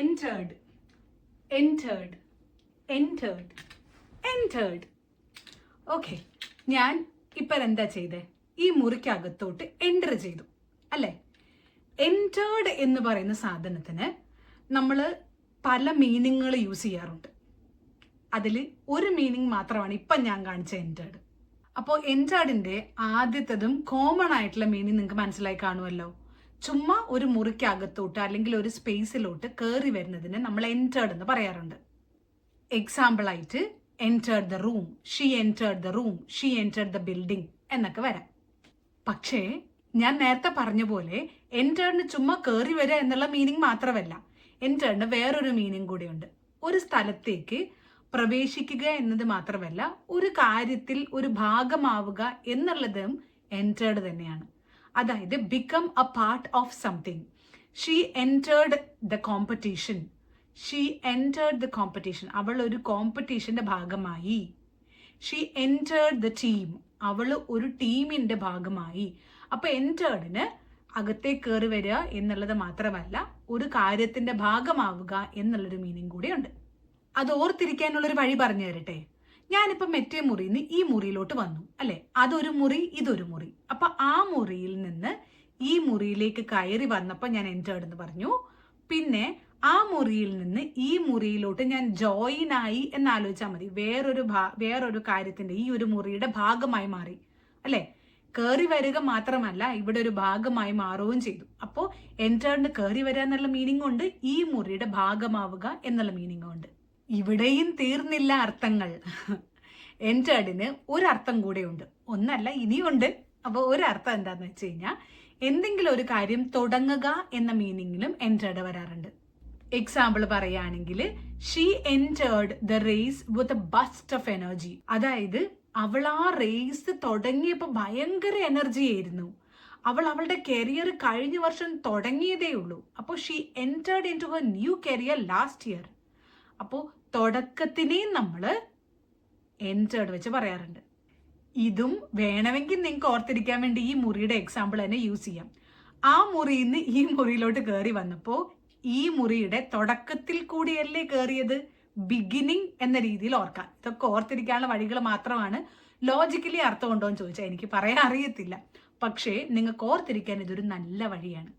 entered, entered, entered, entered. Okay, ഞാൻ ഇപ്പം എന്താ ചെയ്തേ? ഈ മുറിക്കകത്തോട്ട് എൻ്റർ ചെയ്തു അല്ലേ? എൻറ്റേർഡ് എന്ന് പറയുന്ന സാധനത്തിന് നമ്മൾ പല മീനിങ്ങുകൾ യൂസ് ചെയ്യാറുണ്ട്. അതിൽ ഒരു മീനിങ് മാത്രമാണ് ഇപ്പം ഞാൻ കാണിച്ച എൻറ്റേർഡ്. അപ്പോൾ എൻറ്റേർഡിൻ്റെ ആദ്യത്തതും കോമൺ ആയിട്ടുള്ള മീനിങ് നിങ്ങൾക്ക് മനസ്സിലായി കാണുമല്ലോ. ചുമ്മാ ഒരു മുറിക്കകത്തോട്ട് അല്ലെങ്കിൽ ഒരു സ്പേസിലോട്ട് കയറി വരുന്നതിന് നമ്മൾ എൻറ്റേർഡ് എന്ന് പറയാറുണ്ട്. എക്സാമ്പിൾ ആയിട്ട് entered the room, she entered the room, she entered the building എന്നൊക്കെ വരാം. പക്ഷേ ഞാൻ നേരത്തെ പറഞ്ഞ പോലെ enteredന് ചുമ്മാ കയറി വരിക എന്നുള്ള മീനിങ് മാത്രമല്ല, enteredന് വേറൊരു മീനിങ് കൂടിയുണ്ട്. ഒരു സ്ഥലത്തേക്ക് പ്രവേശിക്കുക എന്നത് മാത്രമല്ല, ഒരു കാര്യത്തിൽ ഒരു ഭാഗമാവുക എന്നുള്ളതും entered തന്നെയാണ്. അതായത് become a part of something. She entered the competition. She entered the competition. അവൾ ഒരു കോമ്പറ്റീഷന്റെ ഭാഗമായി. She entered the team. അവൾ ഒരു ടീമിന്റെ ഭാഗമായി. അപ്പൊ എൻറ്റേർഡിന് അകത്തേക്ക് കയറി വരിക എന്നുള്ളത് മാത്രമല്ല, ഒരു കാര്യത്തിന്റെ ഭാഗമാവുക എന്നുള്ളൊരു മീനിങ് കൂടിയുണ്ട്. അത് ഓർത്തിരിക്കാനുള്ളൊരു വഴി പറഞ്ഞു തരട്ടെ. ഞാനിപ്പോൾ മറ്റേ മുറിയിൽ നിന്ന് ഈ മുറിയിലോട്ട് വന്നു അല്ലെ? അതൊരു മുറി, ഇതൊരു മുറി. അപ്പൊ ആ മുറിയിൽ നിന്ന് ഈ മുറിയിലേക്ക് കയറി വന്നപ്പോൾ ഞാൻ എൻറ്റേർഡ് എന്ന് പറഞ്ഞു. പിന്നെ ആ മുറിയിൽ നിന്ന് ഈ മുറിയിലോട്ട് ഞാൻ ജോയിൻ ആയി എന്നാലോചിച്ചാൽ മതി. വേറൊരു കാര്യത്തിന്റെ ഈ ഒരു മുറിയുടെ ഭാഗമായി മാറി അല്ലെ? കയറി വരിക മാത്രമല്ല, ഇവിടെ ഒരു ഭാഗമായി മാറുകയും ചെയ്തു. അപ്പോൾ എൻറ്റേർഡിന് കയറി വരിക എന്നുള്ള മീനിങ് ഉണ്ട്, ഈ മുറിയുടെ ഭാഗമാവുക എന്നുള്ള മീനിങ് ഉണ്ട്. ഇവിടെയും തീർന്നില്ല അർത്ഥങ്ങൾ. എൻറ്റേർഡിന് ഒരർത്ഥം കൂടെ ഉണ്ട്, ഒന്നല്ല ഇനിയുണ്ട്. അപ്പോൾ ഒരർത്ഥം എന്താന്ന് വെച്ച് കഴിഞ്ഞാൽ, എന്തെങ്കിലും ഒരു കാര്യം തുടങ്ങുക എന്ന മീനിങ്ങിലും എൻറ്റേർഡ് വരാറുണ്ട്. എക്സാമ്പിൾ പറയുകയാണെങ്കിൽ, she entered the race with a burst of energy. അതായത് അവൾ ആ റേസ് തുടങ്ങിയപ്പോൾ ഭയങ്കര എനർജി ആയിരുന്നു. അവൾ അവളുടെ കരിയർ കഴിഞ്ഞ വർഷം തുടങ്ങിയതേ ഉള്ളൂ. അപ്പോൾ she entered into her new career last year. അപ്പോൾ തുടക്കത്തിനെയും നമ്മൾ എൻറ്റേർഡ് വെച്ച് പറയാറുണ്ട്. ഇതും വേണമെങ്കിൽ നിങ്ങൾക്ക് ഓർത്തിരിക്കാൻ വേണ്ടി ഈ മുറിയുടെ എക്സാമ്പിൾ തന്നെ യൂസ് ചെയ്യാം. ആ മുറിയിൽ നിന്ന് ഈ മുറിയിലോട്ട് കയറി വന്നപ്പോൾ ഈ മുറിയുടെ തുടക്കത്തിൽ കൂടിയല്ലേ കയറിയത്? ബിഗിനിങ് എന്ന രീതിയിൽ ഓർക്കാം. ഇതൊക്കെ ഓർത്തിരിക്കാനുള്ള വഴികൾ മാത്രമാണ്. ലോജിക്കലി അർത്ഥം ഉണ്ടോ എന്ന് ചോദിച്ചാൽ എനിക്ക് പറയാൻ അറിയത്തില്ല. പക്ഷേ നിങ്ങൾക്ക് ഓർത്തിരിക്കാൻ ഇതൊരു നല്ല വഴിയാണ്.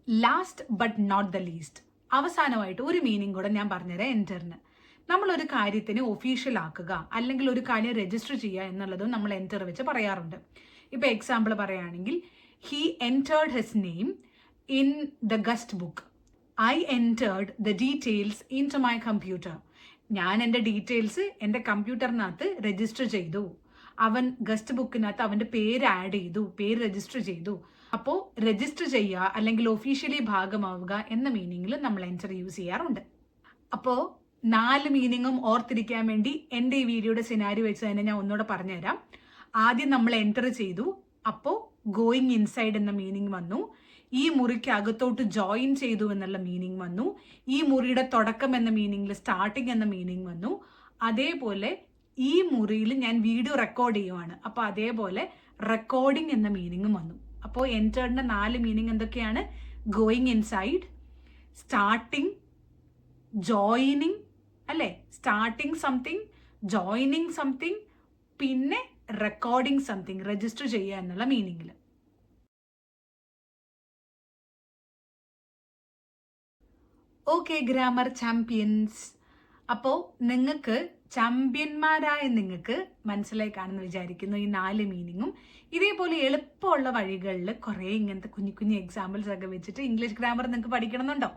Last but not the least, അവസാനമായിട്ട് ഒരു മീനിങ് കൂടെ ഞാൻ പറഞ്ഞുതരാം എൻറ്ററിന്. നമ്മളൊരു കാര്യത്തിന് ഒഫീഷ്യൽ ആക്കുക അല്ലെങ്കിൽ ഒരു കാര്യം രജിസ്റ്റർ ചെയ്യുക എന്നുള്ളതും നമ്മൾ എൻറ്റർ വെച്ച് പറയാറുണ്ട്. ഇപ്പൊ എക്സാമ്പിൾ പറയുകയാണെങ്കിൽ, he entered his name in the guest book. I entered the details into my computer. ഞാൻ എൻ്റെ ഡീറ്റെയിൽസ് എൻ്റെ കമ്പ്യൂട്ടറിനകത്ത് രജിസ്റ്റർ ചെയ്തു. അവൻ ഗസ്റ്റ് ബുക്കിനകത്ത് അവൻ്റെ പേര് ആഡ് ചെയ്തു, പേര് രജിസ്റ്റർ ചെയ്തു. അപ്പോൾ രജിസ്റ്റർ ചെയ്യുക അല്ലെങ്കിൽ ഒഫീഷ്യലി ഭാഗമാവുക എന്ന മീനിങ്ങിൽ നമ്മൾ എൻറ്റർ യൂസ് ചെയ്യാറുണ്ട്. അപ്പോൾ 4 മീനിങ്ങും ഓർത്തിരിക്കാൻ വേണ്ടി എൻ്റെ ഈ വീഡിയോയുടെ സിനാരി വെച്ച് തന്നെ ഞാൻ ഒന്നുകൂടെ പറഞ്ഞുതരാം. ആദ്യം നമ്മൾ എൻറ്റർ ചെയ്തു, അപ്പോൾ ഗോയിങ് ഇൻസൈഡ് എന്ന മീനിങ് വന്നു. ഈ മുറിക്ക് അകത്തോട്ട് ജോയിൻ ചെയ്തു എന്നുള്ള മീനിങ് വന്നു. ഈ മുറിയുടെ തുടക്കം എന്ന മീനിങ്ങിൽ സ്റ്റാർട്ടിങ് എന്ന മീനിങ് വന്നു. അതേപോലെ ഈ മുറിയിൽ ഞാൻ വീഡിയോ റെക്കോർഡ് ചെയ്യുവാണ്, അപ്പോൾ അതേപോലെ റെക്കോർഡിംഗ് എന്ന മീനിങ്ങും വന്നു. അപ്പോൾ എൻറ്റേർഡിൻ്റെ 4 മീനിങ് എന്തൊക്കെയാണ്? ഗോയിങ് ഇൻസൈഡ്, സ്റ്റാർട്ടിങ്, ജോയിനിങ് അല്ലേ, സ്റ്റാർട്ടിങ് സംതിങ്, ജോയിനിങ് സംതിങ്, പിന്നെ റെക്കോർഡിംഗ് സംതിങ്, രജിസ്റ്റർ ചെയ്യുക എന്നുള്ള മീനിങ്ങിൽ. ഓക്കെ ഗ്രാമർ ചാമ്പ്യൻസ്, അപ്പോൾ നിങ്ങൾക്ക് ചാമ്പ്യന്മാരായ നിങ്ങൾക്ക് മനസ്സിലായി കാണുമെന്ന് വിചാരിക്കുന്നു ഈ 4 മീനിങ്ങും. ഇതേപോലെ എളുപ്പമുള്ള വഴികളിൽ കുറേ ഇങ്ങനത്തെ കുഞ്ഞു കുഞ്ഞു എക്സാമ്പിൾസ് ഒക്കെ വെച്ചിട്ട് ഇംഗ്ലീഷ് ഗ്രാമർ നിങ്ങൾക്ക് പഠിക്കണമെന്നുണ്ടോ?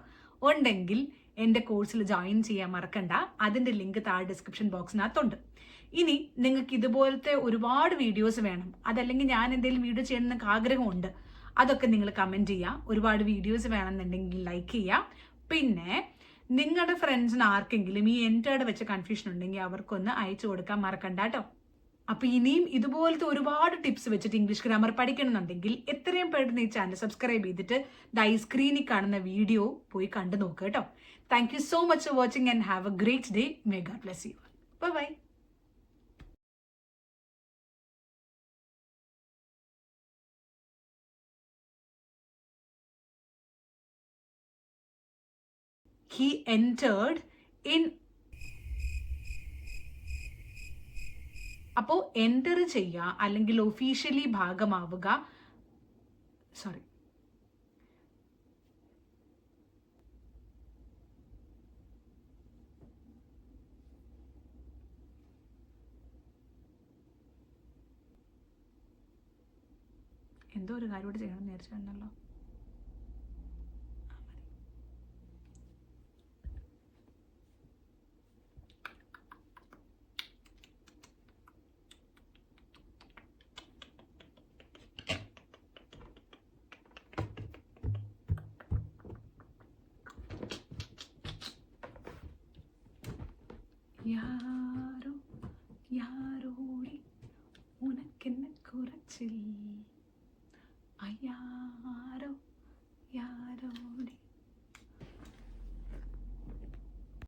ഉണ്ടെങ്കിൽ എൻ്റെ കോഴ്സിൽ ജോയിൻ ചെയ്യാൻ മറക്കണ്ട. അതിൻ്റെ ലിങ്ക് താഴെ ഡിസ്ക്രിപ്ഷൻ ബോക്സിനകത്തുണ്ട്. ഇനി നിങ്ങൾക്ക് ഇതുപോലത്തെ ഒരുപാട് വീഡിയോസ് വേണം, അതല്ലെങ്കിൽ ഞാൻ എന്തെങ്കിലും വീഡിയോ ചെയ്യണം എന്നൊക്കെ ആഗ്രഹമുണ്ട്, അതൊക്കെ നിങ്ങൾ കമൻറ്റ് ചെയ്യുക. ഒരുപാട് വീഡിയോസ് വേണമെന്നുണ്ടെങ്കിൽ ലൈക്ക് ചെയ്യുക. പിന്നെ നിങ്ങളുടെ ഫ്രണ്ട്സിന് ആർക്കെങ്കിലും ഈ എൻറ്റേർഡ് വെച്ച് കൺഫ്യൂഷൻ ഉണ്ടെങ്കിൽ അവർക്കൊന്ന് അയച്ചു കൊടുക്കാൻ മറക്കണ്ട കേട്ടോ. അപ്പോൾ ഇനിയും ഇതുപോലത്തെ ഒരുപാട് ടിപ്സ് വെച്ചിട്ട് ഇംഗ്ലീഷ് ഗ്രാമർ പഠിക്കണമെന്നുണ്ടെങ്കിൽ എത്രയും പെട്ടെന്ന് ഈ ചാനൽ സബ്സ്ക്രൈബ് ചെയ്തിട്ട് ഈ സ്ക്രീനിൽ കാണുന്ന വീഡിയോ പോയി കണ്ടു നോക്കുക കേട്ടോ. Thank you so much for watching and have a great day. May God bless you. Bye. he entered in. അപ്പോൾ എൻ്റർ ചെയ്യുക അല്ലെങ്കിൽ ഒഫീഷ്യലി ഭാഗമാവുക. സോറി, എന്തോ ഒരു കാര്യം കൂടെ ചെയ്യണം വിചാരിച്ചിട്ടുണ്ടല്ലോ. യാരോ യാരോടി ഉനക്കെന്നെ കുറച്ചിൽ, അയ്യാരോ യാരോടി